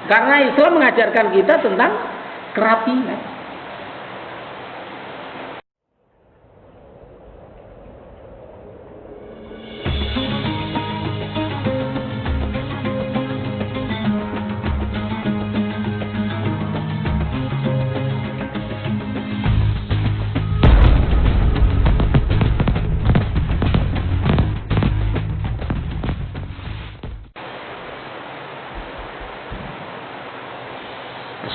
Karena Islam mengajarkan kita tentang kerapian.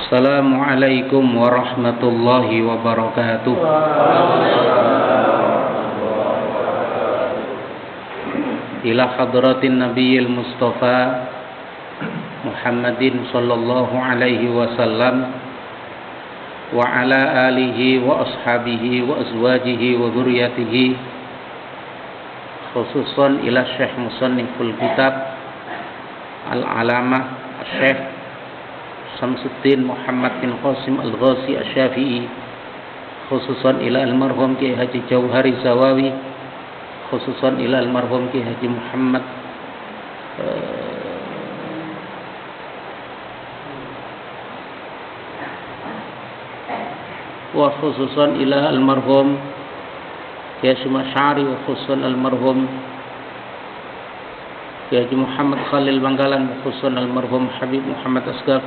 Assalamualaikum warahmatullahi wabarakatuh. Ila hadratin Nabiyil Mustafa Muhammadin sallallahu alaihi wasallam wa ala alihi wa ashabihi wa azwajihi wa dzurriyyatihi, khususan ila Syekh Musanniful Kitab Al-Alamah Syekh Samsuddin Muhammad bin Qasim Al-Ghazi Asy-Syafi'i, khususan ila almarhum Kiai Haji Jauhari Zawawi, khususan ila almarhum Kiai Haji Muhammad wa khususan ila almarhum Kiai Syari, wa khususan almarhum Kiai Haji Muhammad Khalil Bangkalan, khususan almarhum Habib Muhammad Asgaf,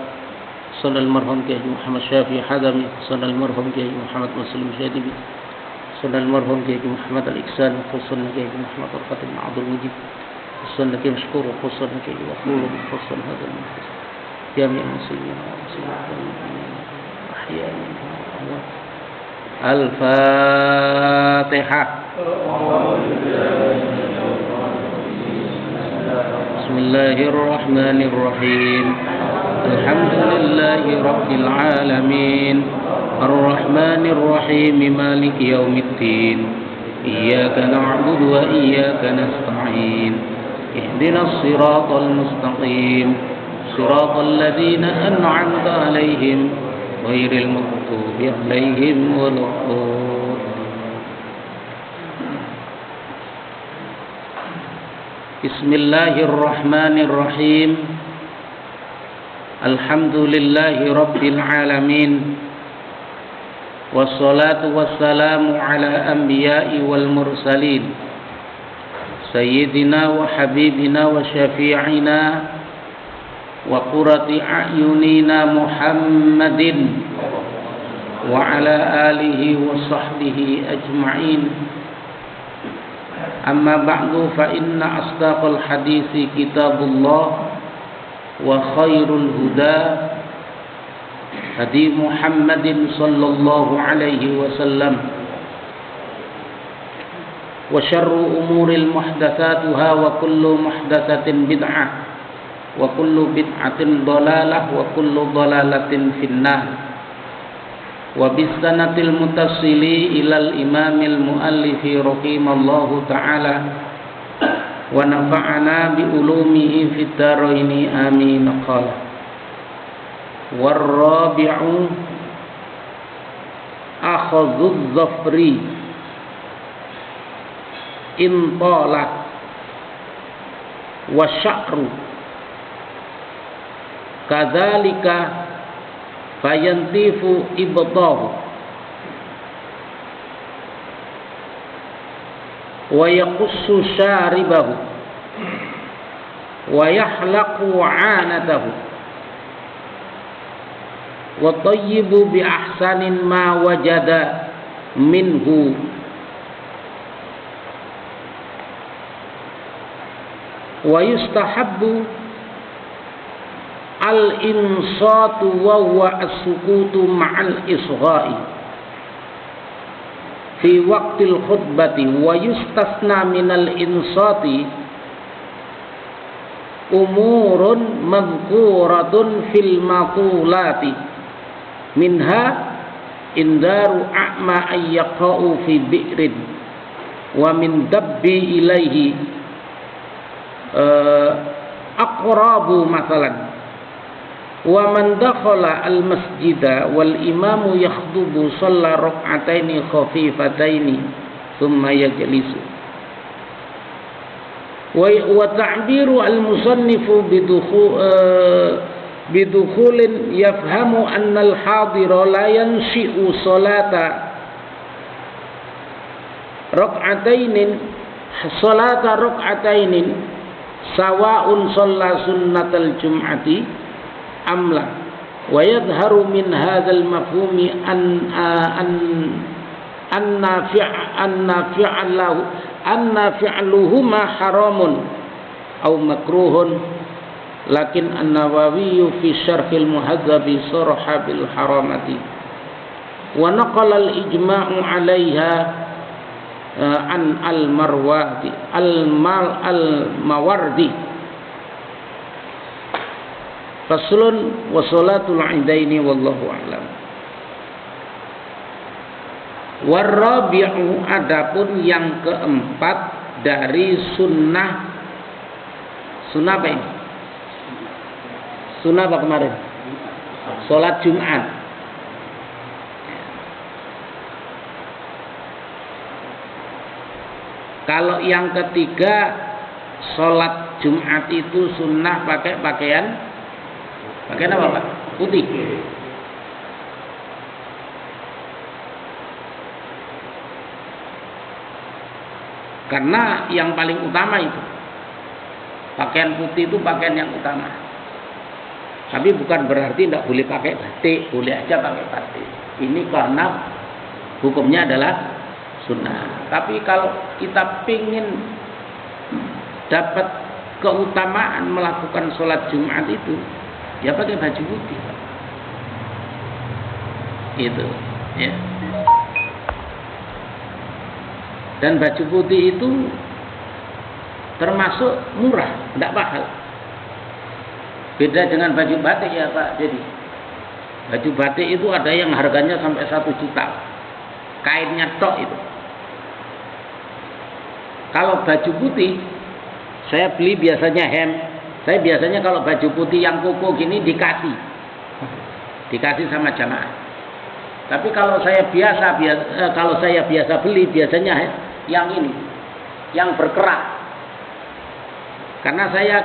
khususan almarhum Kiai Haji Muhammad Syafi'i Hadami, khususan almarhum Kiai Haji Muhammad Muslim Syadibi, khususan almarhum Kiai Haji Muhammad Al-Iksan, khususan Kiai Haji Muhammad Al-Fatih Ma'adul Mujib, khususan Kiai Mashkur, khususan Kiai Haji Waqul, khususan hadal Mahfuz Jami' Muslimin wa Muslimat Ahya minhum wa Al-Fatihah. Bismillahirrahmanirrahim. Alhamdulillahi Rabbil Alamin, Ar-Rahmanir-Rahim, Maliki Yawmiddin, Iyyaka na'budu wa iyyaka nasta'in, Ihdinas siratal mustaqim, Siratal ladzina an'amta 'alaihim ghairil maghdubi 'alaihim waladdallin. Bismillahirrahmanirrahim. Alhamdulillahi Rabbil Alamin, wassalatu wassalamu ala anbiya'i wal mursalin, Sayyidina wa habibina wa syafi'ina wa qurrati a'yunina Muhammadin wa ala alihi wa sahbihi ajma'in. Amma ba'du, fa inna asdaqal hadithi kitabullah wa khairul huda hadi Muhammadin sallallahu alaihi wasallam, wa syarru umuril muhdatsatuha wa kullu muhdatsatin bid'ah wa kullu bid'atin dhalalah wa kullu dhalalatin finnar. Wa bisanatil mutassili ilal imamil muallifi rahimallahu ta'ala wa nafa'ana bi ulumihi fid dharaini amin. Qala war-rabi'u akhadhu dhafri in tala wa sya'ru kadzalika fayantifu ibtahu wa yaqussu syaribahu wa yahlaqu 'anatahu wa tayyibu bi ahsanin ma wajada minhu wa yustahabbu al-insatu wa huwa as-sukutu ma'al isgha'i fi waqtil khutbati, wa yustasna minal insati umurun madhkuratun fil maqulati minha indaru a'ma ayyaqa'u fi bi'rin wa min dabbi ilaihi aqrabu masalan wa man dakhala al masjida wal imamu yakhdubu shalla rak'ataini khafifataini thumma yajlisu. Wa ta'biru al musannifu bidukhulin yafhamu annal hadira la yanshi'u salata rak'atainin sawa'un shalla sunnatal jum'ati amla wa yadhharu min hadzal mafhumi anna fi'luhuma haramun aw makruhun lakin an-Nawawi fi syarhil muhadzab sarha bil haramati wa naqala al-ijma'u 'alaiha an al-Mawardi faslun wa salatul 'idaini wallahu a'lam. Warabi'u adapun yang keempat dari sunnah apa ini? Sunnah apa kemarin? Salat Jumat. Kalau yang ketiga salat Jumat itu sunnah pakai pakaian apa Pak? Putih. Karena yang paling utama itu pakaian putih itu pakaian yang utama. Tapi bukan berarti tidak boleh pakai batik, boleh aja pakai batik. Ini karena hukumnya adalah sunnah. Tapi kalau kita ingin dapat keutamaan melakukan sholat Jumat itu, ya pakai baju putih. Itu, ya. Dan baju putih itu termasuk murah, tidak mahal. Beda dengan baju batik ya Pak. Jadi baju batik itu ada yang harganya sampai 1 juta. Kainnya tok itu. Kalau baju putih, saya beli biasanya hem. Saya biasanya kalau baju putih yang koko gini dikasih sama jamaah. Tapi kalau saya biasa beli biasanya yang ini, yang berkerak. Karena saya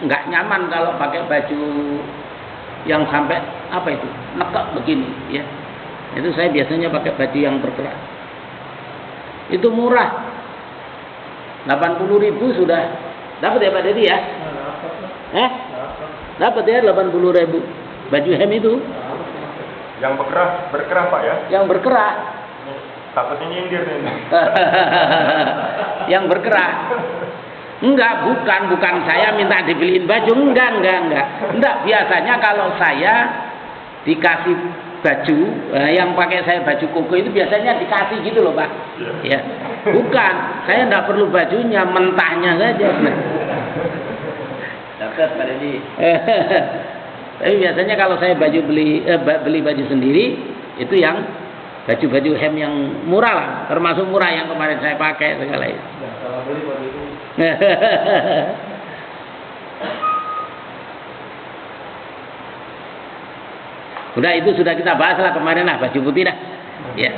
nggak nyaman kalau pakai baju yang sampai apa itu nekak begini, ya. Itu saya biasanya pakai baju yang berkerak. Itu murah, 80.000 sudah dapat ya Pak Dedi ya? Dapat ya 80.000 baju hem itu. Yang berkerah Pak ya? Yang berkerak. Takutnya nyindir nih. Yang berkerak. Enggak, bukan saya minta dibeliin baju, enggak. Biasanya kalau saya dikasih baju, yang pakai saya baju koko itu biasanya dikasih gitu loh Pak. Ya. Bukan, saya enggak perlu bajunya, mentahnya saja. Dapat Pak Dedi. Tapi biasanya kalau saya beli baju sendiri, itu yang baju-baju hem yang murah lah, termasuk murah yang kemarin saya pakai segala itu. Udah itu sudah kita bahas lah kemarin lah, baju putih dah. Ya.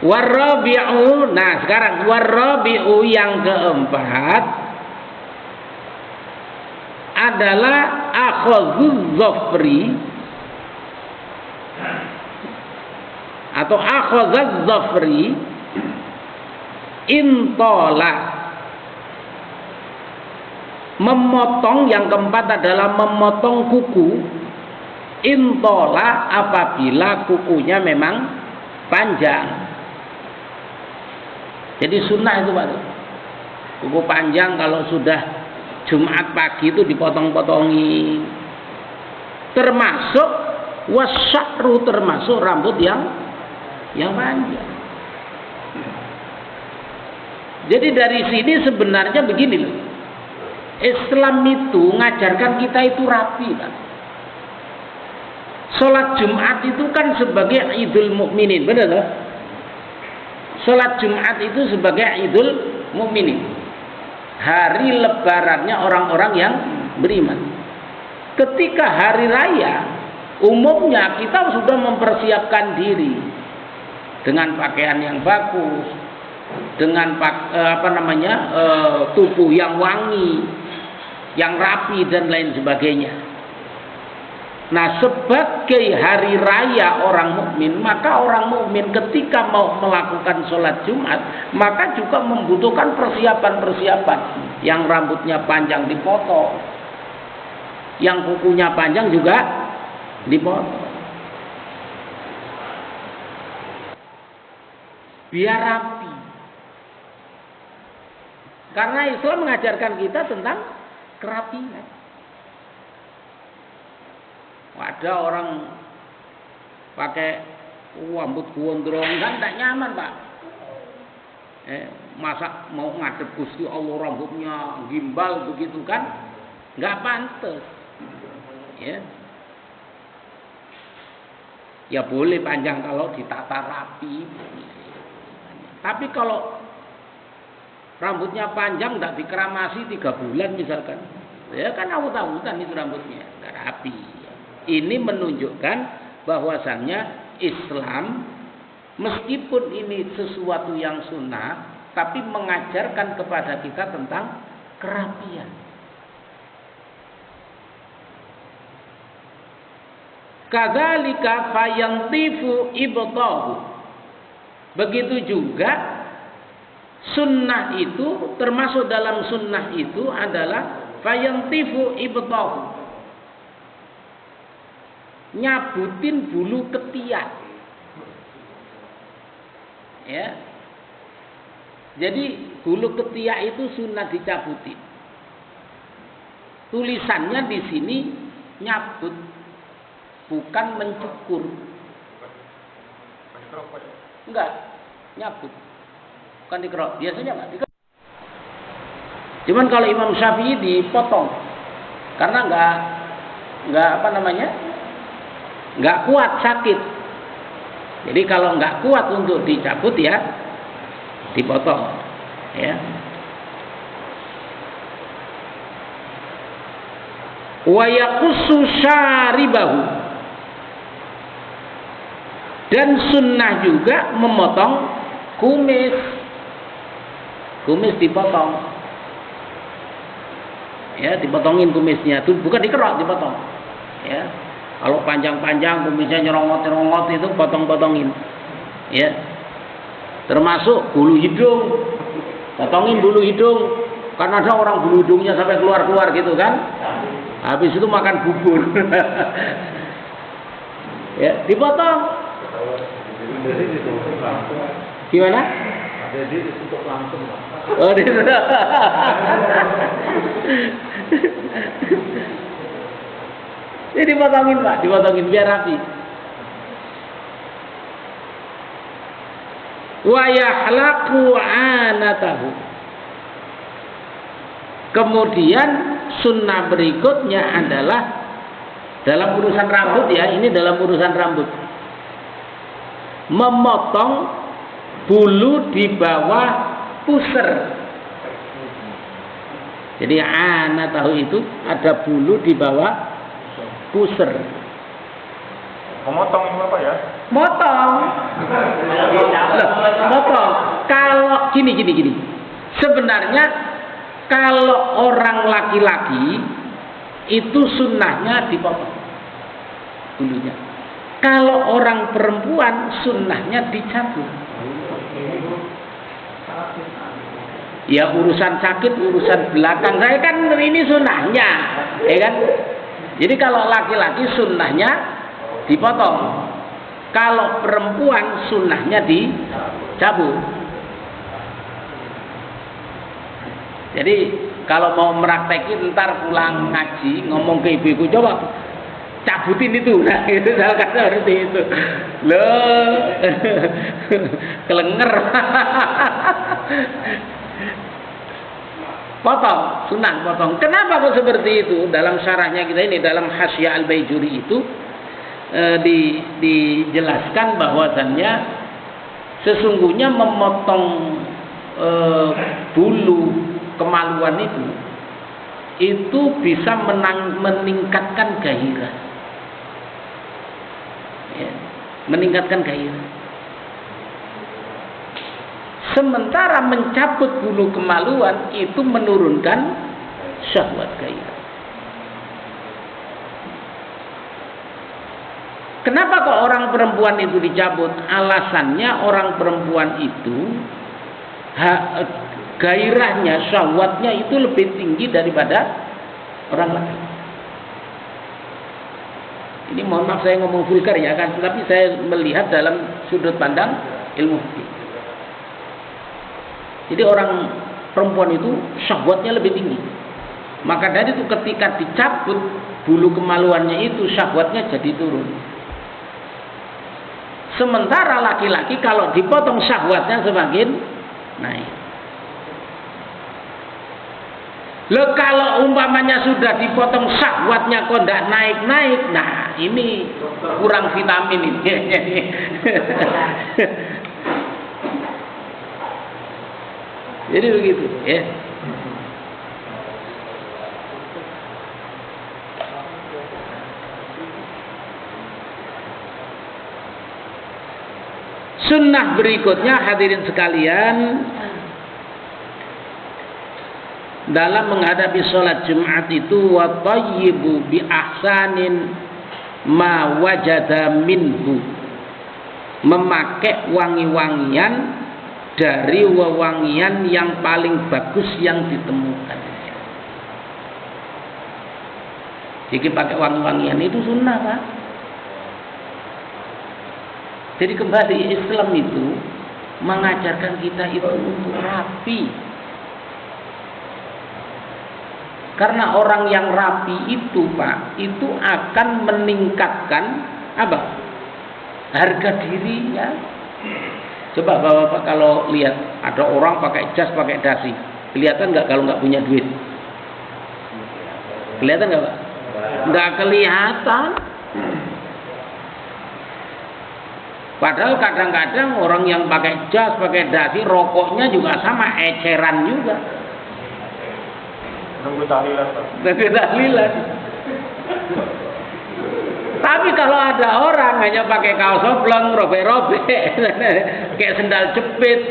Warabi'u, nah sekarang warabi'u yang keempat adalah akhadzuz zafri atau akhadzuz zafri intola. Memotong, yang keempat adalah memotong kuku intola apabila kukunya memang panjang. Jadi sunnah itu Pak, kuku panjang kalau sudah Jumat pagi itu dipotong-potongi. Termasuk wasya'ru, termasuk rambut yang panjang. Jadi dari sini sebenarnya begini loh. Islam itu ngajarkan kita itu rapi, Pak. Salat Jumat itu kan sebagai Idul Mukminin, benar loh? Salat Jumat itu sebagai Idul Mukminin. Hari lebarannya orang-orang yang beriman. Ketika hari raya, umumnya kita sudah mempersiapkan diri dengan pakaian yang bagus, dengan tubuh yang wangi, yang rapi dan lain sebagainya. Nah, sebagai hari raya orang mukmin, maka orang mukmin ketika mau melakukan sholat Jumat, maka juga membutuhkan persiapan-persiapan. Yang rambutnya panjang dipotong, yang kukunya panjang juga dipotong, biar rapi. Karena Islam mengajarkan kita tentang kerapian. Ada orang pakai rambut gondrong kan tidak nyaman, Pak. Masa mau ngadep Gusti Allah rambutnya gimbal begitu kan? Nggak pantas. Ya. Ya boleh panjang kalau ditata rapi. Tapi kalau rambutnya panjang tidak dikeramasi 3 bulan misalkan, ya kan awut-awutan itu rambutnya, nggak rapi. Ini menunjukkan bahwasannya Islam meskipun ini sesuatu yang sunnah, tapi mengajarkan kepada kita tentang kerapian. Kadzalika fayantifu ibtahu. Begitu juga sunnah itu, termasuk dalam sunnah itu adalah fayantifu ibtahu, nyabutin bulu ketiak. Ya. Jadi bulu ketiak itu sunnah dicabutin. Tulisannya di sini nyabut, bukan mencukur. Enggak, nyabut. Bukan dikerok. Biasanya enggak dikerok. Cuman kalau Imam Syafi'i dipotong. Karena enggak apa namanya? Enggak kuat, sakit. Jadi kalau enggak kuat untuk dicabut ya dipotong, ya. Wa yaqussu syaribahu. Dan sunnah juga memotong kumis. Kumis dipotong. Ya, dipotongin kumisnya. Itu bukan dikerok, dipotong. Ya. Kalau panjang-panjang kumisnya nyerongot-nyerongot itu potong-potongin. Ya. Termasuk bulu hidung. Potongin bulu hidung. Karena ada orang bulu hidungnya sampai keluar-keluar gitu kan. Habis itu makan bubur. Ya, dipotong. Gimana? Jadi ditutup langsung. Oh, Jadi dipotongin, Pak, dipotongin biar rapi. Wa yahlaqu anatahu. Kemudian sunnah berikutnya adalah dalam urusan rambut ya, ini dalam urusan rambut. Memotong bulu di bawah pusar. Jadi anatahu itu ada bulu di bawah pusar. Memotong itu apa ya? Motong. Motong. Kalau gini. Sebenarnya kalau orang laki-laki itu sunnahnya dipotong bulunya. Kalau orang perempuan sunnahnya dicabut. Ya urusan sakit, urusan belakang. Saya kan ini sunnahnya, ya kan? Jadi kalau laki-laki sunnahnya dipotong. Kalau perempuan sunnahnya dicabut. Jadi kalau mau meraktekin ntar pulang ngaji ngomong ke ibu-ibu, coba cabutin itu. Nah itu misalkan seperti itu. Loh kelenger. Potong, sunnah potong. Kenapa kok seperti itu? Dalam syarahnya kita ini, dalam Hasyiah Al-Baijuri itu dijelaskan bahwasannya sesungguhnya memotong bulu kemaluan itu bisa meningkatkan gairah, ya, meningkatkan gairah. Sementara mencabut bulu kemaluan itu menurunkan syahwat gairah. Kenapa kok orang perempuan itu dicabut? Alasannya orang perempuan itu gairahnya, syahwatnya itu lebih tinggi daripada orang laki. Ini mohon maaf saya ngomong vulgar ya kan, tapi saya melihat dalam sudut pandang ilmu fikih. Jadi orang perempuan itu syahwatnya lebih tinggi. Maka dari itu ketika dicabut bulu kemaluannya itu syahwatnya jadi turun. Sementara laki-laki kalau dipotong syahwatnya semakin naik. Loh kalau umpamanya sudah dipotong syahwatnya kok tidak naik-naik, nah ini kurang vitamin ini. Jadi begitu ya. Sunnah berikutnya hadirin sekalian, dalam menghadapi sholat Jumat itu wa tayyibu bi ahsanin ma wajada minhu, memakai wangi-wangian dari wewangian yang paling bagus yang ditemukan. Jadi pakai wangi-wangian itu sunnah Pak. Jadi kembali Islam itu mengajarkan kita itu untuk rapi. Karena orang yang rapi itu Pak, itu akan meningkatkan apa? Harga dirinya. Coba Bapak kalau lihat ada orang pakai jas, pakai dasi, kelihatan nggak kalau nggak punya duit? Kelihatan nggak Pak? Nggak kelihatan. Padahal kadang-kadang orang yang pakai jas, pakai dasi, rokoknya juga sama, eceran juga. Nunggu tahlilan Pak. Nunggu tahlilan. Tapi kalau ada orang hanya pakai kaos oblong, robek-robek, kayak sendal jepit,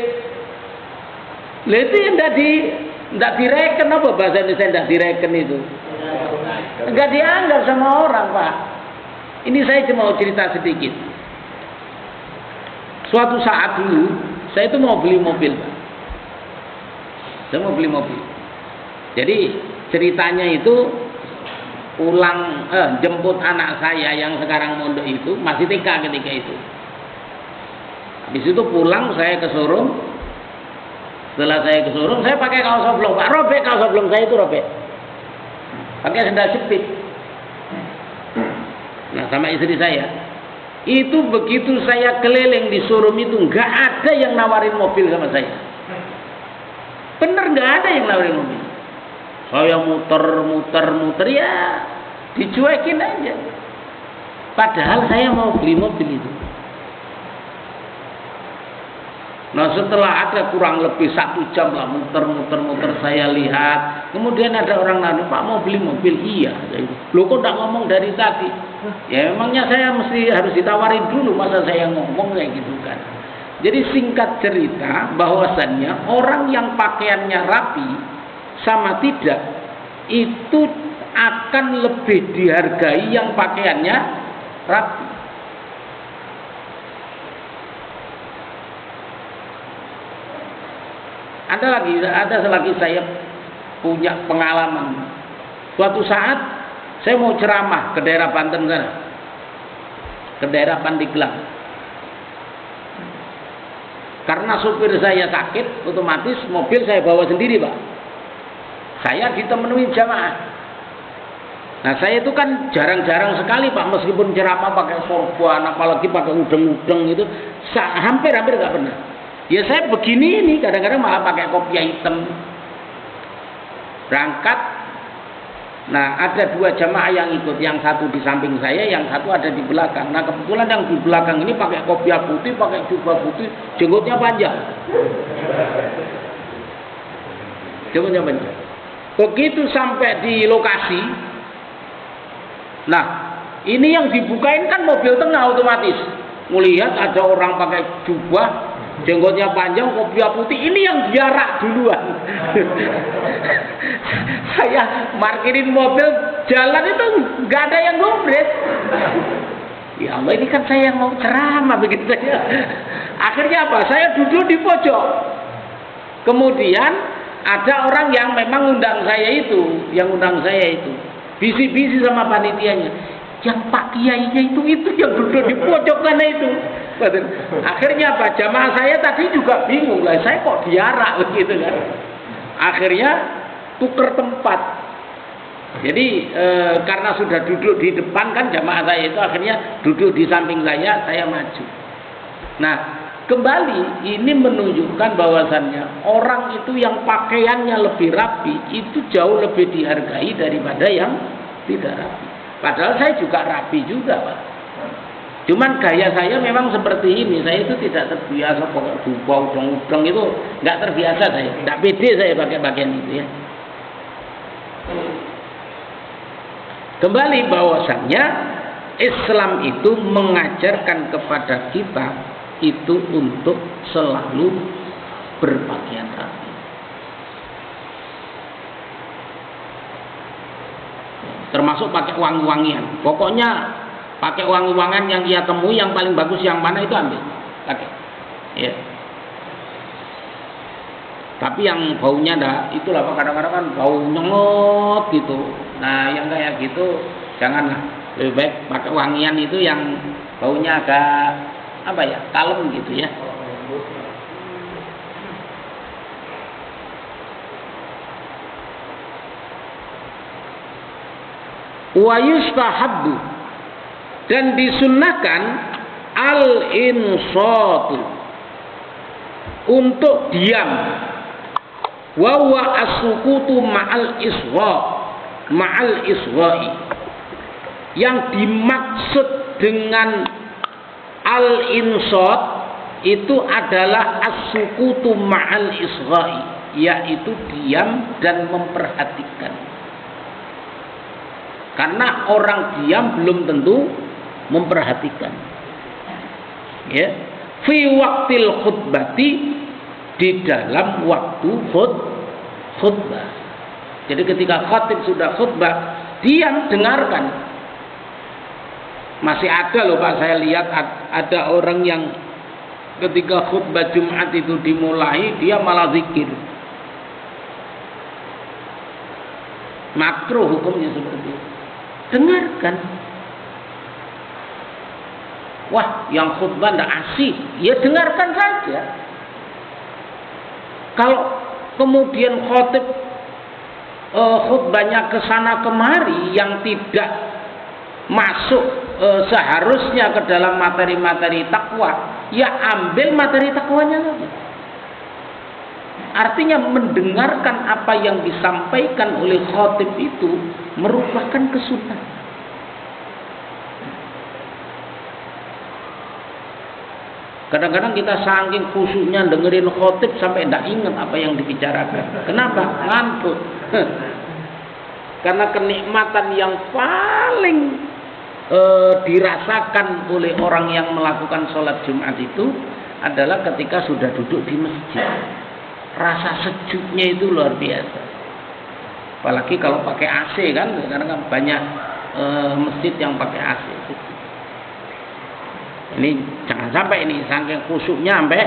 itu tidak direken apa bahasa Indonesia tidak direken itu? Enggak dianggap sama orang Pak. Ini saya cuma mau cerita sedikit. Suatu saat dulu, saya itu mau beli mobil. Saya mau beli mobil. Jadi ceritanya itu jemput anak saya yang sekarang mondok itu, masih TK ketika itu. Habis itu pulang saya ke showroom. Setelah saya ke showroom, saya pakai kaos oblong. Pak, robek kaos oblong saya itu robek. Pakai sendal jepit. Nah, sama istri saya. Itu begitu saya keliling di showroom itu nggak ada yang nawarin mobil sama saya. Bener nggak ada yang nawarin mobil. Saya muter ya dicuekin aja. Padahal saya mau beli mobil itu. Nah setelah ada kurang lebih 1 jam lah muter saya lihat. Kemudian ada orang nanya, Pak mau beli mobil? Iya. Loh kok tidak ngomong dari tadi? Ya memangnya saya mesti harus ditawarin dulu, masa saya ngomong kayak gitu kan. Jadi singkat cerita bahwasannya orang yang pakaiannya rapi sama tidak itu akan lebih dihargai yang pakaiannya rapi. Ada lagi saya punya pengalaman. Suatu saat saya mau ceramah ke daerah Banten sana, ke daerah Pandeglang. Karena supir saya sakit, otomatis mobil saya bawa sendiri Pak. Saya ditemenin jamaah. Nah saya itu kan jarang-jarang sekali Pak, meskipun ceramah pakai sorban, apalagi pakai udeng-udeng itu, hampir nggak pernah. Ya saya begini ini, kadang-kadang malah pakai kopiah hitam. Berangkat, nah ada 2 jamaah yang ikut, yang satu di samping saya, yang satu ada di belakang. Nah kebetulan yang di belakang ini pakai kopiah putih, pakai jubah putih, jenggotnya panjang. Jenggotnya panjang. Begitu sampai di lokasi, nah ini yang dibukain kan mobil tengah otomatis. Melihat ada orang pakai jubah, Jenggotnya panjang, kopiah putih, ini yang diarak duluan. Saya parkirin mobil, jalan itu nggak ada yang gubris. Ya Allah, ini kan saya yang mau ceramah begitu ya. Akhirnya apa? Saya duduk di pojok. Kemudian ada orang yang memang undang saya itu, bisi-bisi sama panitianya. Yang Pak Kiainya itu yang duduk di pojok sana itu. Akhirnya apa? Jamaah saya tadi juga bingung lah, saya kok diarak begitu kan. Akhirnya tuker tempat. Jadi karena sudah duduk di depan kan jamaah saya itu akhirnya duduk di samping saya maju. Nah, kembali ini menunjukkan bahwasannya orang itu yang pakaiannya lebih rapi itu jauh lebih dihargai daripada yang tidak rapi. Padahal saya juga rapi juga, Pak. Cuman gaya saya memang seperti ini. Saya itu tidak terbiasa pakai jubah udang-udang itu, nggak terbiasa saya. Nggak pede saya pakai bagian itu ya. Kembali bahwasannya Islam itu mengajarkan kepada kita itu untuk selalu berpakaian rapi. Termasuk pakai wangi-wangian. Pokoknya pakai wangi-wangian yang ia temui yang paling bagus yang mana itu ambil, pakai. Ya. Tapi yang baunya itulah kadang-kadang kan bau nyengot gitu. Nah, yang kayak gitu janganlah. Lebih baik pakai wangian itu yang baunya agak kalem gitu ya. Wa yustahabbu, dan disunnahkan al-insatu, untuk diam. Wa huwa as-sukutu ma'al iswa'i. Yang dimaksud dengan al-insat itu adalah as-sukutu ma'al iswa'i, yaitu diam dan memperhatikan. Karena orang diam belum tentu memperhatikan. Ya, fi waqtil khutbati, di dalam waktu khutbah. Jadi ketika khatib sudah khutbah, diam, dengarkan. Masih ada loh Pak, saya lihat ada orang yang ketika khutbah Jumat itu dimulai, dia malah zikir. Makruh hukumnya seperti itu. Dengarkan. Wah, yang khutbah tidak asik, ya dengarkan saja. Kalau kemudian khotib khutbahnya ke sana kemari yang tidak masuk seharusnya ke dalam materi-materi takwa, ya ambil materi takwanya lagi. Artinya mendengarkan apa yang disampaikan oleh khotib itu merupakan kesunahan. Kadang-kadang kita saking khusyuknya dengerin khotib sampai tidak ingat apa yang dibicarakan. Kenapa? Ngantuk. Karena kenikmatan yang paling dirasakan oleh orang yang melakukan sholat Jumat itu adalah ketika sudah duduk di masjid. Rasa sejuknya itu luar biasa. Apalagi kalau pakai AC kan, karena kan banyak masjid yang pakai AC. Ini jangan sampai ini saking khusyuknya sampai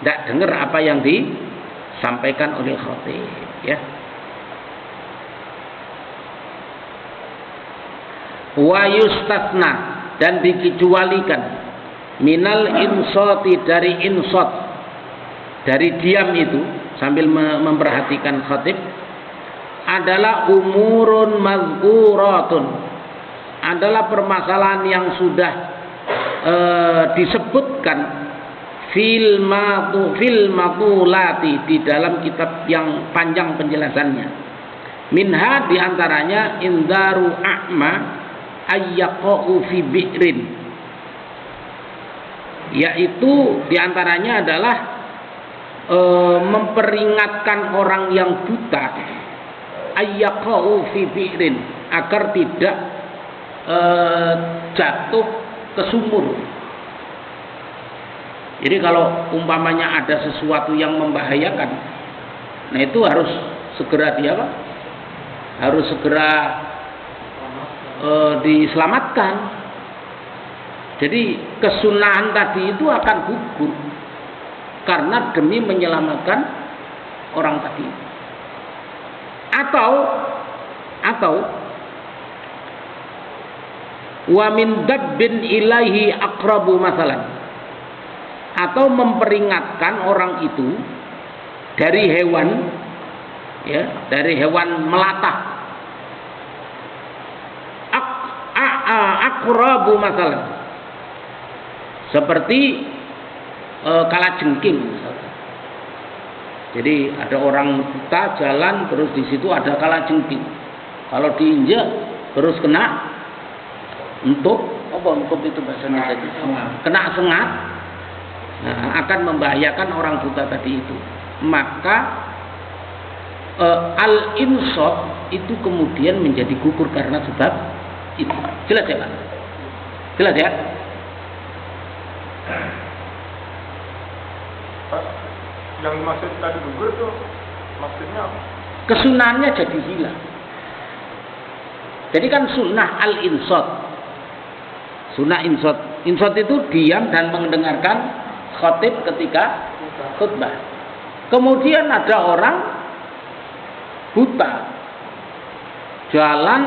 tidak dengar apa yang disampaikan oleh khatib, ya. Wa yustatna, dan dikecualikan minal insati, dari insat, dari diam itu sambil memperhatikan khatib, adalah umurun mazkuratun, adalah permasalahan yang sudah disebutkan fil matulati, di dalam kitab yang panjang penjelasannya. Minha, diantaranya indaru a'ma ayyaqa'u fi bi'rin, yaitu diantaranya adalah memperingatkan orang yang buta ayyaqa'u fi bi'rin, agar tidak jatuh ke sumur. Jadi kalau umpamanya ada sesuatu yang membahayakan, nah itu harus segera harus segera diselamatkan. Jadi kesunahan tadi itu akan gugur karena demi menyelamatkan orang tadi. Atau wa min dabbin ilaihi aqrabu masalan, atau memperingatkan orang itu dari hewan, ya, dari hewan melata, aqrabu masalan, seperti kalajengking misalkan. Jadi ada orang buta jalan terus di situ ada kalajengking. Kalau diinjak terus kena entuk, itu bahasanya tadi? Kena sengat, nah, akan membahayakan orang buta tadi itu. Maka al-insot itu kemudian menjadi gugur karena sebab itu. Jelas ya Pak? Jelas ya? Pak, yang dimaksud tadi gugur tuh maksudnya apa? Kesunahannya jadi hilang. Jadi kan sunnah al-insot. Sunnah insot. Insot itu diam dan mendengarkan khatib ketika khutbah. Kemudian ada orang buta jalan,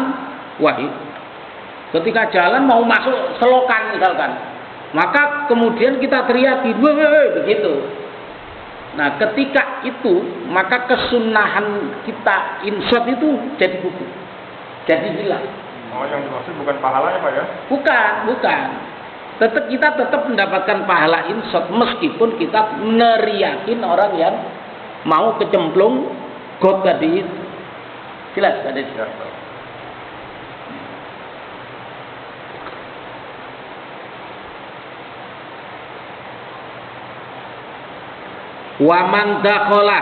ketika jalan mau masuk selokan misalkan, maka kemudian kita teriaki, begitu. Nah, ketika itu maka kesunahan kita insot itu jadi gugur, jadi hilang. Oh, yang dimaksud bukan pahalanya Pak ya? Bukan. Kita tetap mendapatkan pahala insot meskipun kita neriakin orang yang mau kecemplung got tadi itu. Jelas Pak Dedi? Ya. Waman dakhala,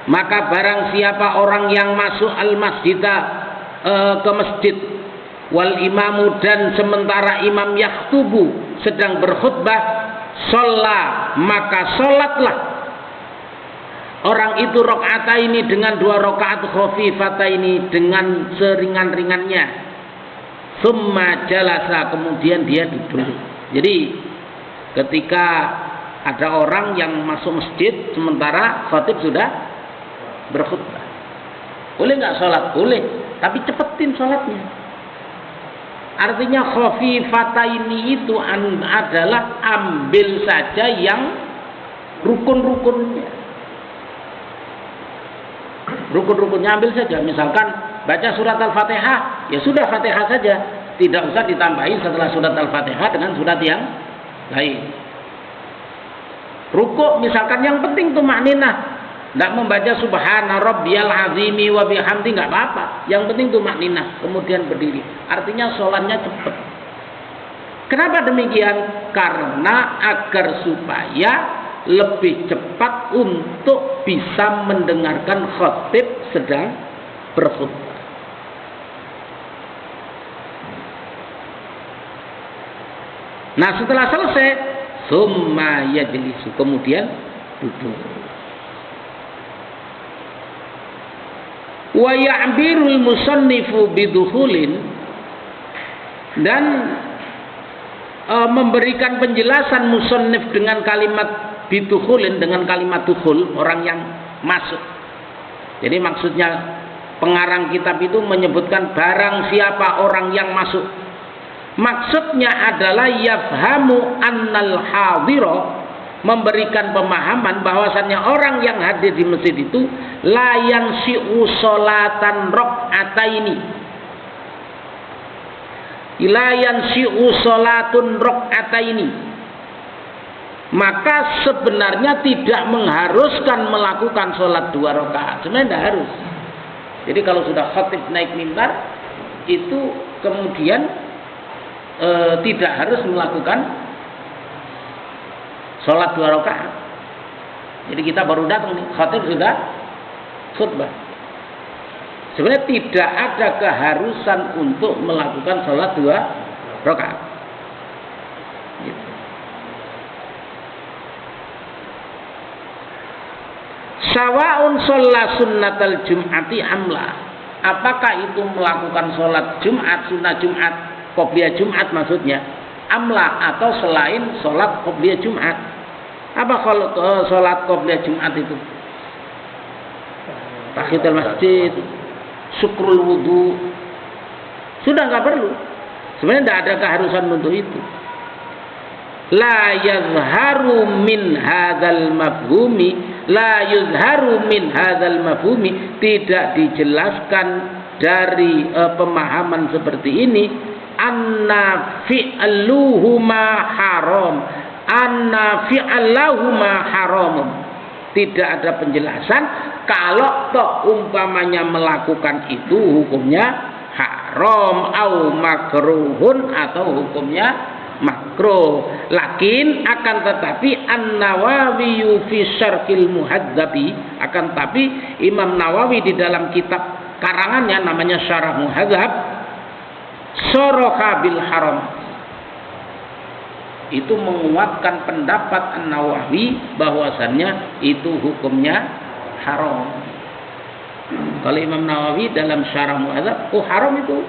maka barang siapa orang yang masuk al-masjidah, ke masjid, wal imamu, dan sementara imam yaktubu, sedang berkhutbah, sholat, maka sholatlah orang itu rakaataini dengan 2 rakaat khafifataini dengan seringan-ringannya. Summa jalasa, kemudian dia duduk. Jadi ketika ada orang yang masuk masjid sementara khatib sudah berkhutbah, boleh nggak sholat? Boleh, tapi cepetin sholatnya. Artinya khafifataini itu adalah ambil saja yang rukun-rukunnya. Rukun-rukunnya ambil saja. Misalkan baca surat Al-Fatihah, ya sudah Fatihah saja, tidak usah ditambahin setelah surat Al-Fatihah dengan surat yang lain. Rukuk misalkan yang penting tuh makninah, tidak membaca subhana rabbiyal azimi wa bihamdi, nggak apa-apa. Yang penting tuh makninah, kemudian berdiri. Artinya sholatnya cepat. Kenapa demikian? Karena agar supaya lebih cepat untuk bisa mendengarkan khatib sedang berkhutbah. Nah, setelah selesai, summa yajlisu, kemudian duduk. Wa ya'birul musannifu bidukhulin, dan memberikan penjelasan musannif dengan kalimat bidukhulin, dengan kalimat dukhul, orang yang masuk. Jadi maksudnya pengarang kitab itu menyebutkan barang siapa orang yang masuk. Maksudnya adalah yafhamu annal hadira, memberikan pemahaman bahwasannya orang yang hadir di masjid itu la yansi'u sholatan rakaataini, la yansi'u sholatun rakaataini, maka sebenarnya tidak mengharuskan melakukan sholat 2 rakaat. Sebenarnya tidak harus. Jadi kalau sudah khatib naik mimbar itu kemudian tidak harus melakukan sholat 2 rakaat. Jadi kita baru datang nih, khatib sudah khutbah. Sebenarnya tidak ada keharusan untuk melakukan sholat 2 rakaat. Gitu. Sawaun sholla sunnatal jum'ati amla. Apakah itu melakukan sholat Jumat, sunnah Jumat, qobliyah Jumat maksudnya, amla atau selain sholat qobliyah Jumat. Apa kalau sholat qobliyah Jumat itu? Tahiyatul masjid, syukrul wudu, sudah nggak perlu. Sebenarnya tidak ada keharusan untuk itu. La yazharu min hadzal mafhumi, la yuzharu min hadzal mafhumi, tidak dijelaskan dari pemahaman seperti ini anna fi'luhuma haram, anna fi'lahuma haram. Tidak ada penjelasan kalau toh umpamanya melakukan itu hukumnya haram au makruhun atau hukumnya makruh. Lakin akan tetapi An-Nawawi fi Syarhil Muhadzabi, akan tapi Imam Nawawi di dalam kitab karangannya namanya Syarah Muhadzab, soroha bil haram, itu menguatkan pendapat An-Nawawi bahwasannya itu hukumnya haram. Kalau Imam Nawawi dalam Syarah Muhadzab, haram itu,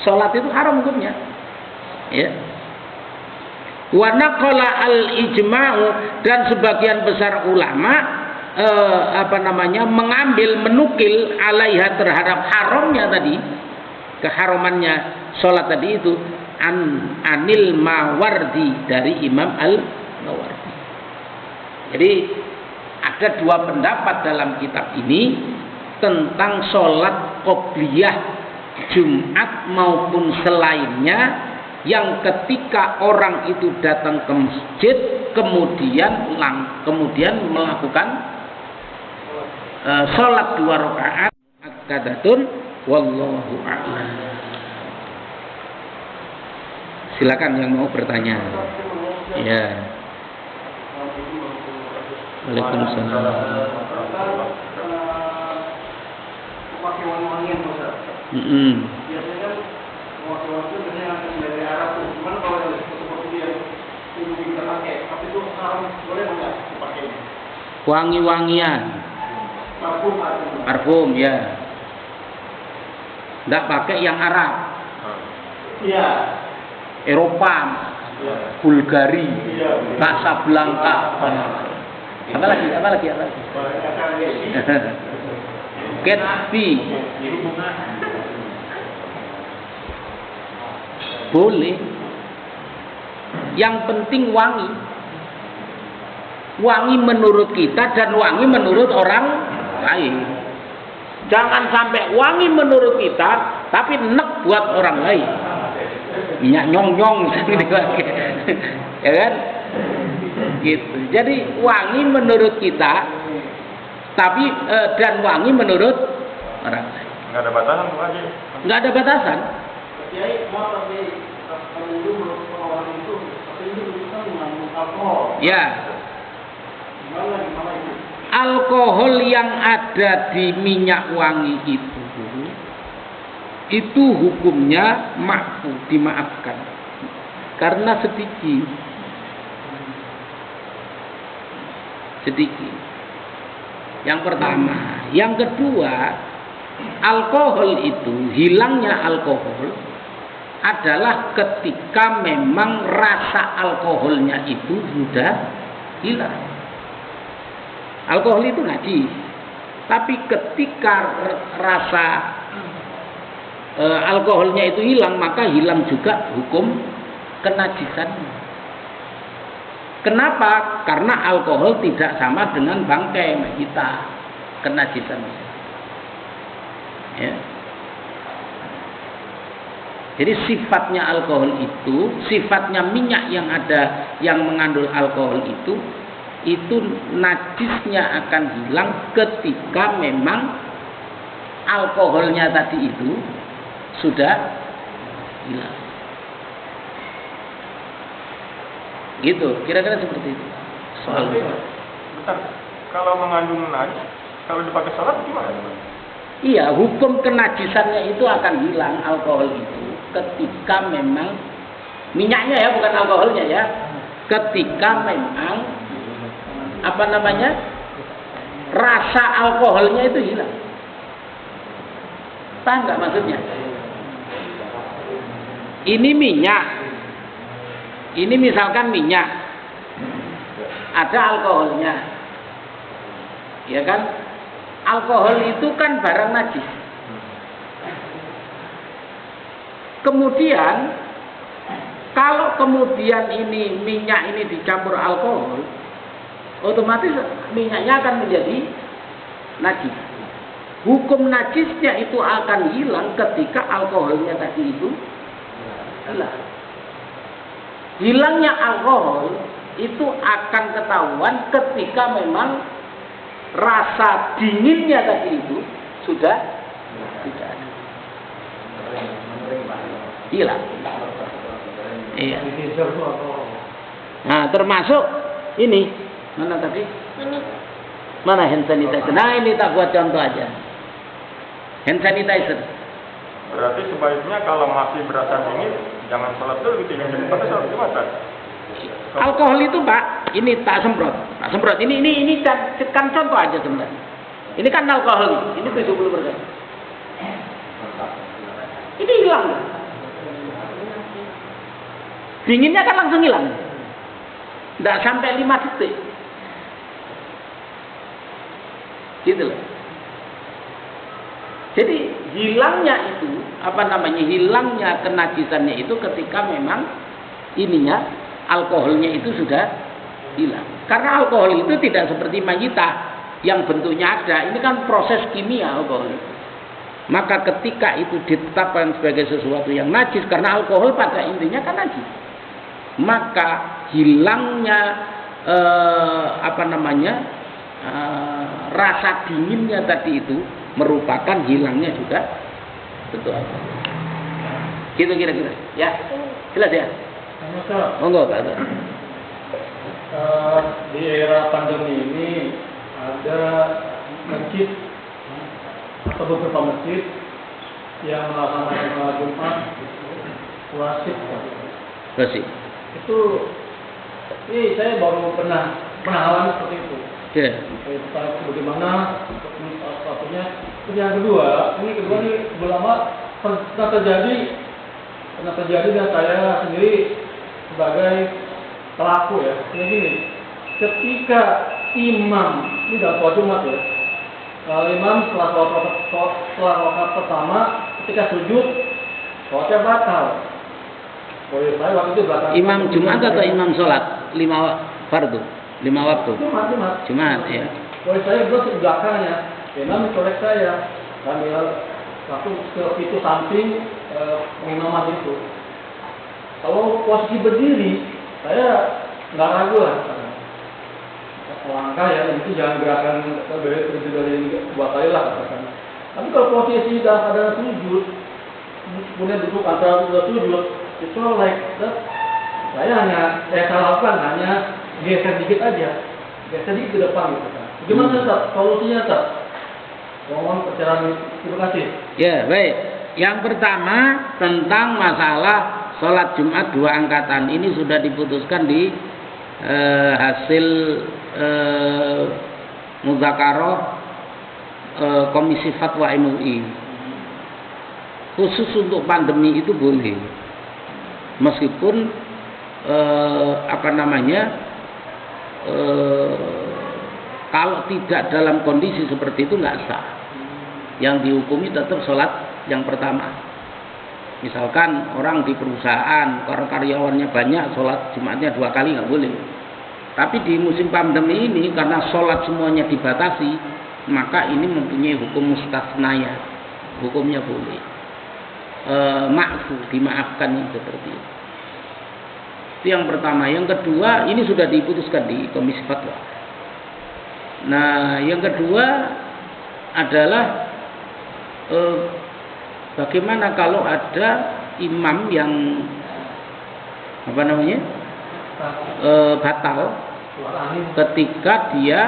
salat itu haram hukumnya. Ya. Wa naqala al-ijma'u, dan sebagian besar ulama menukil alaiha terhadap haramnya tadi, keharamannya salat tadi itu anil Mawardi, dari Imam Al-Mawardi. Jadi ada dua pendapat dalam kitab ini tentang sholat qobliyah Jumat maupun selainnya, yang ketika orang itu datang ke masjid kemudian melakukan sholat 2 rakaat akadatun, wallahu a'lam. Silakan yang mau bertanya. Ya. Waalaikumsalam. Wangi-wangian, parfum ya, nggak pakai yang Arab, ya, Eropa, ya, Bulgari, ya, Casablanca, apa lagi? Gatsby, boleh. Yang penting wangi. Wangi menurut kita dan wangi menurut orang lain. Jangan sampai wangi menurut kita tapi enak buat orang lain. Minyak nyong-nyong ya kan? Gitu. Jadi wangi menurut kita tapi dan wangi menurut orang lain. Nggak ada batasan Bu Haji. Nggak ada batasan. Ya. Alkohol yang ada di minyak wangi itu hukumnya ma'fu, dimaafkan karena sedikit. Yang pertama. Yang kedua, alkohol itu, hilangnya alkohol adalah ketika memang rasa alkoholnya itu sudah hilang. Alkohol itu najis, tapi ketika rasa alkoholnya itu hilang, maka hilang juga hukum kenajisannya. Kenapa? Karena alkohol tidak sama dengan bangkai kita kenajisannya. Ya. Jadi sifatnya alkohol itu, sifatnya minyak yang ada yang mengandung alkohol itu najisnya akan hilang ketika memang alkoholnya tadi itu sudah hilang. Gitu, kira-kira seperti itu. Bentar, kalau mengandung najis, kalau dipakai sholat gimana? Iya, hukum kenajisannya itu akan hilang alkohol itu ketika memang minyaknya ya, bukan alkoholnya ya. Ketika memang rasa alkoholnya itu hilang. Paham nggak maksudnya? Ini minyak, ini misalkan minyak, ada alkoholnya, ya kan? Alkohol itu kan barang najis. Kemudian kalau kemudian ini minyak ini dicampur alkohol, otomatis minyaknya akan menjadi najis. Hukum najisnya itu akan hilang ketika alkoholnya tadi itu hilang. Hilangnya alkohol itu akan ketahuan ketika memang rasa dinginnya tadi itu sudah tidak ada. Hilang. Iya. Nah, termasuk ini mana tadi? Mana hand sanitizer? Nah, ini tak buat contoh aja. Hand sanitizer. Berarti sebaiknya kalau masih berasa dingin, jangan sholat dulu gitu, yang pada sholat Jumat. Alkohol itu Pak, ini tak semprot. Tak semprot. Ini kan contoh aja sebenarnya. Ini kan alkohol, ini 70%. Ini hilang. Dinginnya kan langsung hilang. Tidak sampai 5 detik. Gitu loh. Jadi hilangnya itu, hilangnya kenajisannya itu ketika memang ininya, alkoholnya itu sudah hilang. Karena alkohol itu tidak seperti mayitah yang bentuknya ada. Ini kan proses kimia alkohol. Maka ketika itu ditetapkan sebagai sesuatu yang najis, karena alkohol pada intinya kan najis, maka hilangnya rasa dinginnya tadi itu merupakan hilangnya juga betul. Gitu kira-kira. Ya, jelas ya. Monggo Pak. Di era pandemi ini ada masjid atau beberapa masjid yang melaksanakan sholat Jumat wasit. Wasit. Itu ini saya baru pernah alami seperti itu. Ya. Bagaimana satunya. Yang kedua ini lama pernah terjadi dan saya sendiri sebagai pelaku ya. Ini ketika imam ini dalam sholat Jumat ya, imam setelah rakaat pertama ketika sujud sholatnya batal. Saya waktu itu belakang. Imam Jumat atau imam sholat 5 fardu, 5 waktu. Jumat ya. Boleh saya berdua di belakangnya, imam colek saya, sambil langsung ke pintu samping pengimaman itu. Kalau posisi berdiri, saya nggak ragu lah. Langkah ya, itu jangan gerakan dari buat saya lah katakan. Tapi kalau posisi dalam keadaan sujud, kemudian duduk antara sujud, itu like that, saya lakukan hanya geser dikit aja, geser dikit ke depan gitu kan. Gimana Ustaz? Solusinya Ustaz? Mohon pencerahan, terima kasih. Ya baik. Yang pertama tentang masalah sholat Jumat 2 angkatan ini sudah diputuskan di hasil mudzakarah Komisi Fatwa MUI. Khusus untuk pandemi itu boleh, meskipun kalau tidak dalam kondisi seperti itu nggak sah. Yang dihukumi tetap sholat yang pertama. Misalkan orang di perusahaan, orang karyawannya banyak, sholat Jumatnya 2 kali nggak boleh. Tapi di musim pandemi ini karena sholat semuanya dibatasi, maka ini mempunyai hukum mustasnaya, hukumnya boleh. Ma'fu, dimaafkan seperti itu. Itu yang pertama. Yang kedua, ini sudah diputuskan di Komisi Fatwa. Nah, yang kedua adalah bagaimana kalau ada imam yang batal ketika dia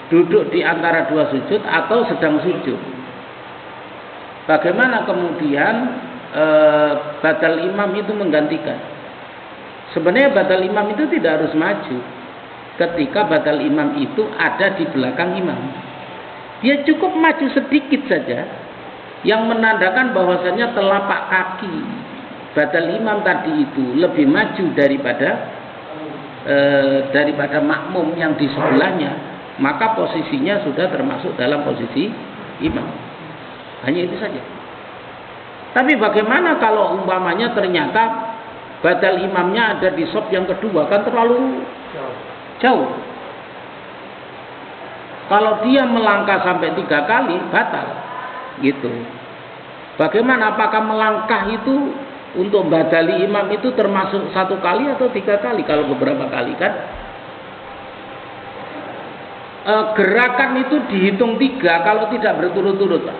duduk di antara 2 sujud atau sedang sujud. Bagaimana kemudian batal imam itu menggantikan? Sebenarnya batal imam itu tidak harus maju. ketika batal imam itu ada di belakang imam. Dia cukup maju sedikit saja yang menandakan bahwasanya telapak kaki batal imam tadi itu lebih maju daripada makmum yang di sebelahnya, maka posisinya sudah termasuk dalam posisi imam. Hanya itu saja. Tapi bagaimana kalau umpamanya ternyata batal imamnya ada di shaf yang kedua, kan terlalu jauh. Kalau dia melangkah sampai 3 kali batal, gitu. Bagaimana? Apakah melangkah itu untuk badali imam itu termasuk 1 kali atau 3 kali? Kalau beberapa kali kan gerakan itu dihitung 3 kalau tidak berturut-turut, Pak.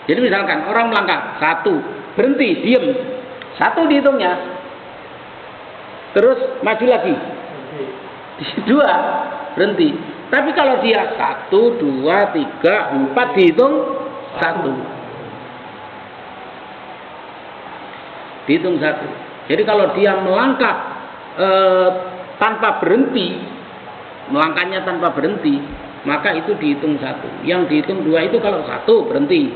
Jadi misalkan orang melangkah 1, berhenti, diem, 1 dihitungnya, terus maju lagi, 2, berhenti. Tapi kalau dia 1, 2, 3, 4 dihitung 1. Dihitung 1. Jadi kalau dia melangkah tanpa berhenti, melangkahnya tanpa berhenti, maka itu dihitung 1. Yang dihitung 2 itu kalau 1 berhenti,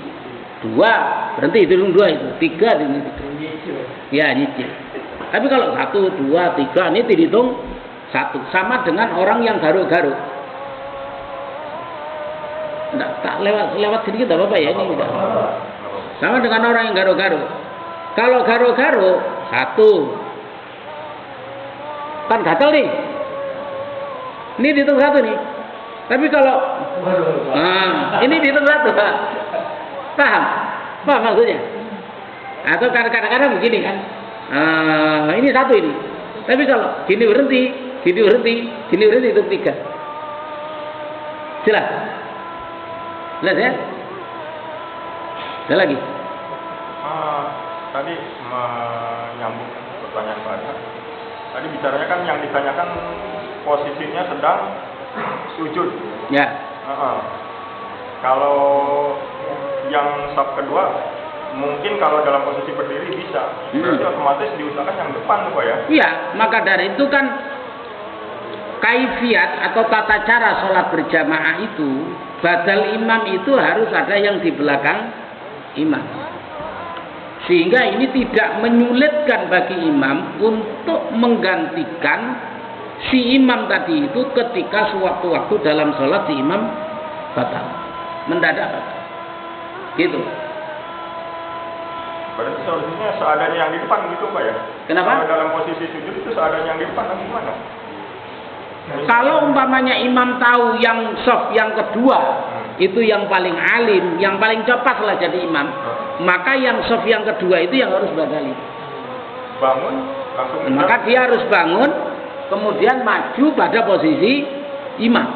2 berhenti, dihitung 2 itu, 3 dihitung. Ya, nyicil. Tapi kalau 1, 2, 3 ini dihitung 1. Sama dengan orang yang garuk-garuk. Tak lewat sedikit apa-apa ya ini udah. Sama dengan orang yang garuk-garuk. Kalau garuk-garuk 1 kan gatal nih. Ini dihitung 1 nih. Tapi kalau ini dihitung 1. Paham maksudnya? Atau kadang-kadang begini kan. Ini 1 ini. Tapi kalau gini berhenti, hitung 3. Jelas? Jelas ya? Ada lagi? Tadi menyambung pertanyaan Pak Adha. Tadi bicaranya kan yang ditanyakan posisinya sedang sujud. Ya. Kalau yang shaf kedua, mungkin kalau dalam posisi berdiri bisa. Berarti otomatis diusahakan yang depan, Pak ya? Iya, maka dari itu kan kaifiat atau tata cara sholat berjamaah itu, badal imam itu harus ada yang di belakang imam. Sehingga ini tidak menyulitkan bagi imam untuk menggantikan si imam tadi itu ketika sewaktu-waktu dalam sholat si imam batal, mendadak batal. Gitu. Berarti solusinya seadanya yang di depan gitu, Pak ya? Kenapa? Kalau dalam posisi sujud itu seadanya yang di depan, gimana? Kalau umpamanya imam tahu yang shaf yang kedua itu yang paling alim, yang paling cepat lah jadi imam, maka yang shaf yang kedua itu yang harus badali. Bangun, langsung. Maka dia harus bangun, kemudian maju pada posisi imam.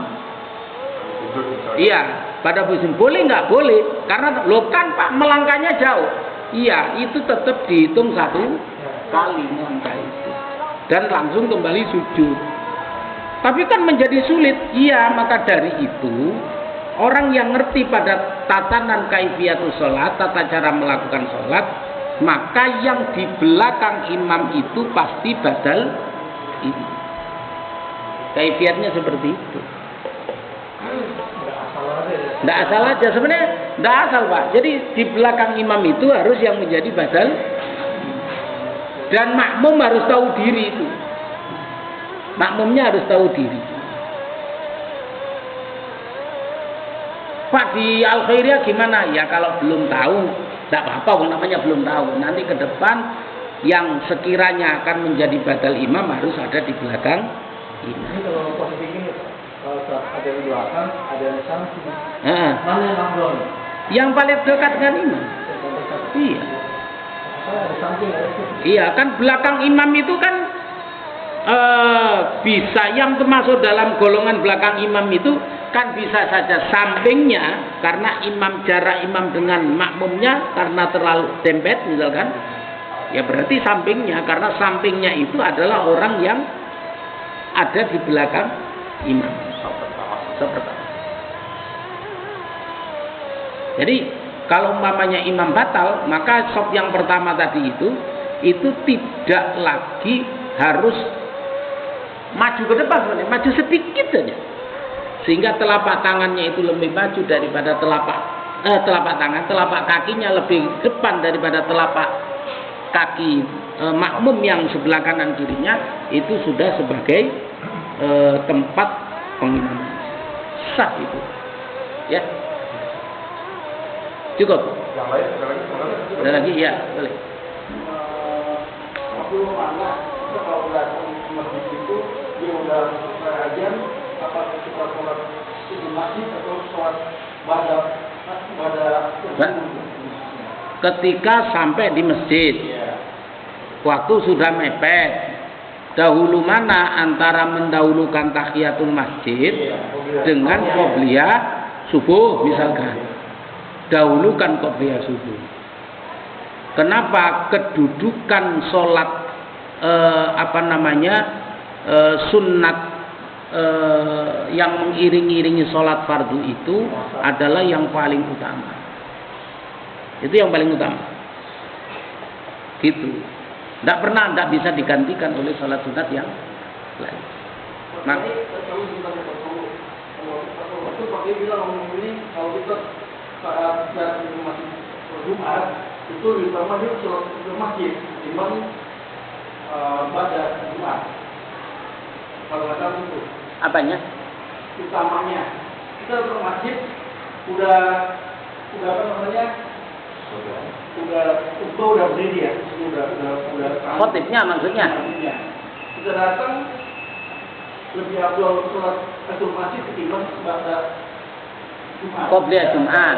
Iya, pada posisi boleh nggak boleh, karena lo kan Pak melangkahnya jauh. Iya, itu tetap dihitung 1 kali melangkah itu, dan langsung kembali sujud. Tapi kan menjadi sulit. Iya, maka dari itu orang yang ngerti pada tatanan kaifiatus sholat, tata cara melakukan sholat, maka yang di belakang imam itu pasti badal ini. Kaifiatnya seperti itu. Tidak asal aja sebenarnya, tidak asal Pak. Jadi di belakang imam itu harus yang menjadi badal, dan makmum harus tahu diri itu. Makmumnya harus tahu diri. Pak, di Al-Khairiyah gimana? Ya kalau belum tahu, tidak apa-apa, namanya belum tahu. Nanti ke depan yang sekiranya akan menjadi badal imam harus ada di belakang imam. Ini kalau posisi ini, kalau ada di belakang, ada yang samping. Mana yang afdol? Yang paling dekat dengan imam. Iya. Ada samping, ada itu. Iya, kan belakang imam itu kan bisa yang termasuk dalam golongan belakang imam itu kan bisa saja sampingnya, karena jarak imam dengan makmumnya karena terlalu dempet misalkan, ya berarti sampingnya, karena sampingnya itu adalah orang yang ada di belakang imam. Seperti. Jadi kalau umpamanya imam batal, maka shaf yang pertama tadi itu tidak lagi harus maju ke depan sebenarnya, maju sedikit saja. Sehingga telapak tangannya itu lebih maju daripada telapak tangan, telapak kakinya lebih depan daripada telapak kaki makmum yang sebelah kanan kirinya, itu sudah sebagai tempat pengimaman. Sah itu. Ya. Cukup. Yang lain ada lagi? Ada lagi? Ya, boleh. Waktu mana kalau datang ke masjid itu dia udah selesai ajan, apakah kita sholat di masjid atau sholat pada ketika sampai di masjid, waktu sudah mepet, dahulu mana antara mendahulukan tahiyatul masjid dengan qobliyah subuh misalkan? Dahulukan qobliyah subuh. Kenapa kedudukan sholat sunnat yang mengiring-iringi sholat fardu itu adalah yang paling utama. Itu yang paling utama. Gitu. Tidak bisa digantikan oleh sholat sunat yang lain. Nah, waktu Pak bilang ini kalau kita saat datang ke masjid Jumat itu utama dia sholat ke masjid timbang pada Jumat. Kalau nggak tahu itu. Apanya? Utamanya kita ke masjid udah apa namanya? Udah berdiri ya, udah. Khotibnya maksudnya? Kita datang lebih afdal sholat asal masjid ketimbang pada Jumat. Qobliyah Jumat.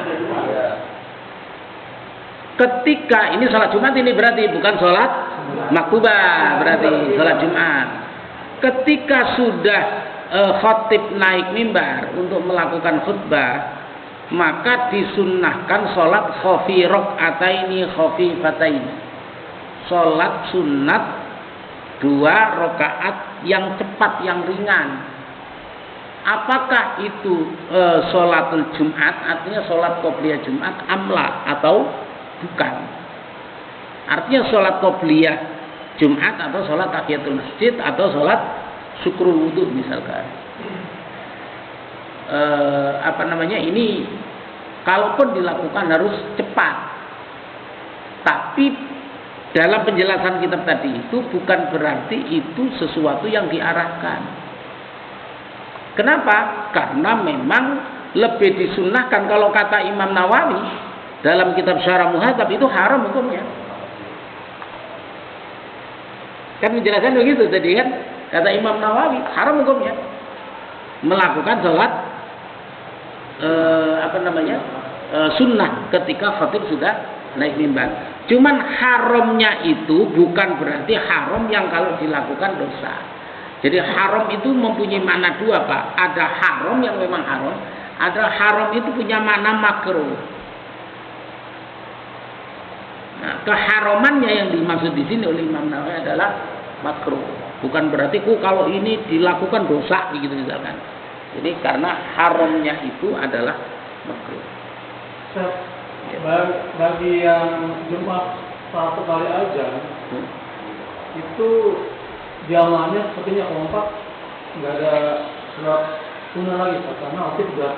Ketika ini sholat Jumat ini berarti bukan sholat maktubah, berarti sholat Jumat. Ketika sudah khotib naik mimbar untuk melakukan khutbah, maka disunnahkan sholat khafirokataini khafifataini, sholat sunat 2 rakaat yang cepat, yang ringan. Apakah itu sholatul Jumat, artinya sholat qobliyah Jumat, amla atau bukan? Artinya sholat qobliyah Jumat atau sholat tahiyatul masjid atau sholat syukrul wudhu misalkan. Ini kalaupun dilakukan harus cepat. Tapi dalam penjelasan kitab tadi itu bukan berarti itu sesuatu yang diarahkan. Kenapa? Karena memang lebih disunnahkan, kalau kata Imam Nawawi dalam kitab Syarah Muhadzab, itu haram hukumnya. Kan penjelasan begitu tadi kan, kata Imam Nawawi haram hukumnya melakukan sholat sunnah ketika khatib sudah naik mimbar. Cuman haramnya itu bukan berarti haram yang kalau dilakukan dosa. Jadi haram itu mempunyai makna 2, Pak. Ada haram yang memang haram, ada haram itu punya makna makruh. Nah, keharamannya yang dimaksud di sini oleh Imam Nawawi adalah makruh. Bukan berarti kalau ini dilakukan dosa gitu misalkan. Jadi karena haramnya itu adalah makruh. Bagi yang Jumat 1 kali aja itu jamaahnya sepertinya kompak, nggak ada surat sunnah lagi karena waktu sudah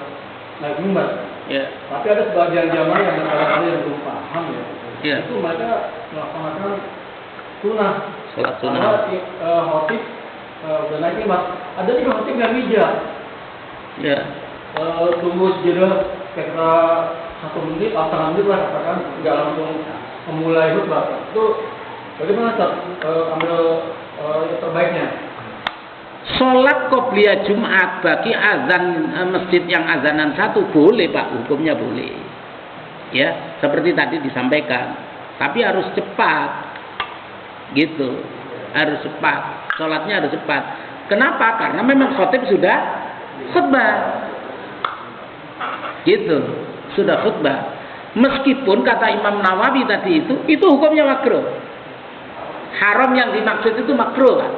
naik mimbar. Ya. Tapi ada sebagian jamaah yang barangkali yang belum paham ya. Ya. Itu mereka melaksanakan sunnah. Sholat sunnah. Karena khotib udah naik mimbar. Ada juga khotib yang bijak. Ya. Tunggu jeda kira 1 menit atau 1 menit lah katakan, nggak langsung memulai khutbah. Itu bagaimana ambil yang terbaiknya? Sholat qobliyah Jumat bagi azan masjid yang azanan 1 boleh, Pak, hukumnya boleh. Ya, seperti tadi disampaikan. Tapi harus cepat. Gitu. Harus cepat. Sholatnya harus cepat. Kenapa? Karena memang khotib sudah khutbah. Gitu. Sudah khutbah. Meskipun kata Imam Nawawi tadi itu hukumnya makruh. Haram yang dimaksud itu makruh, Pak.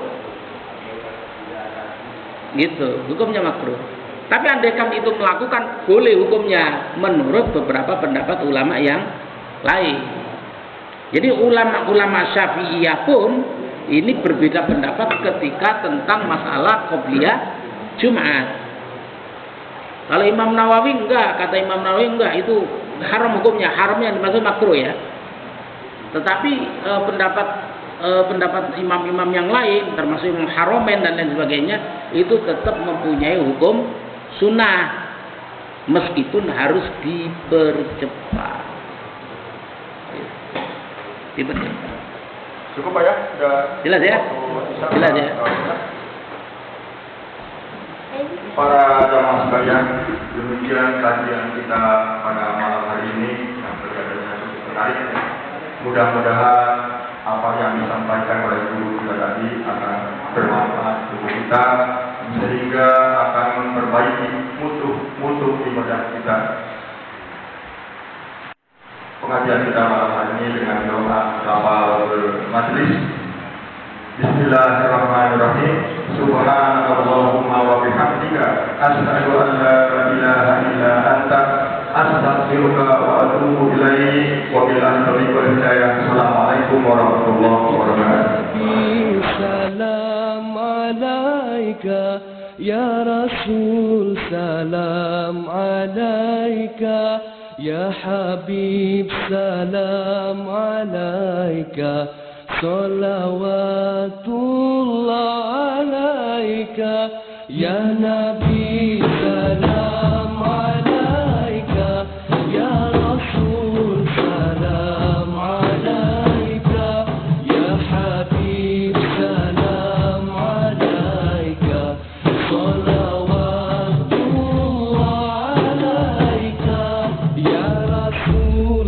Gitu, hukumnya makruh. Tapi andaikan itu melakukan, boleh hukumnya menurut beberapa pendapat ulama yang lain. Jadi ulama-ulama Syafi'iyah pun ini berbeda pendapat ketika tentang masalah qobliyah Jumat. Kalau Imam Nawawi enggak, kata Imam Nawawi enggak, itu haram hukumnya, haramnya dimaksud makruh ya. Tetapi pendapat imam-imam yang lain, termasuk Imam Haromen dan lain sebagainya, itu tetap mempunyai hukum sunnah, meskipun harus dipercepat. Dipercepat. Cukup Pak ya? Sudah Jelas ya? Jelas ya? Para jamaah sekalian, demikian kajian kita pada malam hari ini yang kelihatannya cukup menarik. Mudah-mudahan apa yang disampaikan oleh guru kita tadi akan bermanfaat untuk kita, sehingga akan memperbaiki mutu ibadah kita. Pengajian kita malam hari ini dengan doa kafaratul majlis. Bismillahirrahmanirrahim. Subhanallahumma wa bihamdika asyhadu an la ilaha illa anta astaghfiruka wa atubu ilaik. Wa billahi taufiq wal hidayah. Assalamualaikum warahmatullahi wabarakatuh. Salam alaika ya Rasul, salam alaika ya Habib, salam alaika, salawatullah alaika ya Nabi, salam alaika ya Rasul, salam alaika ya Habib, salam alaika, salawatullah alaika ya Rasul.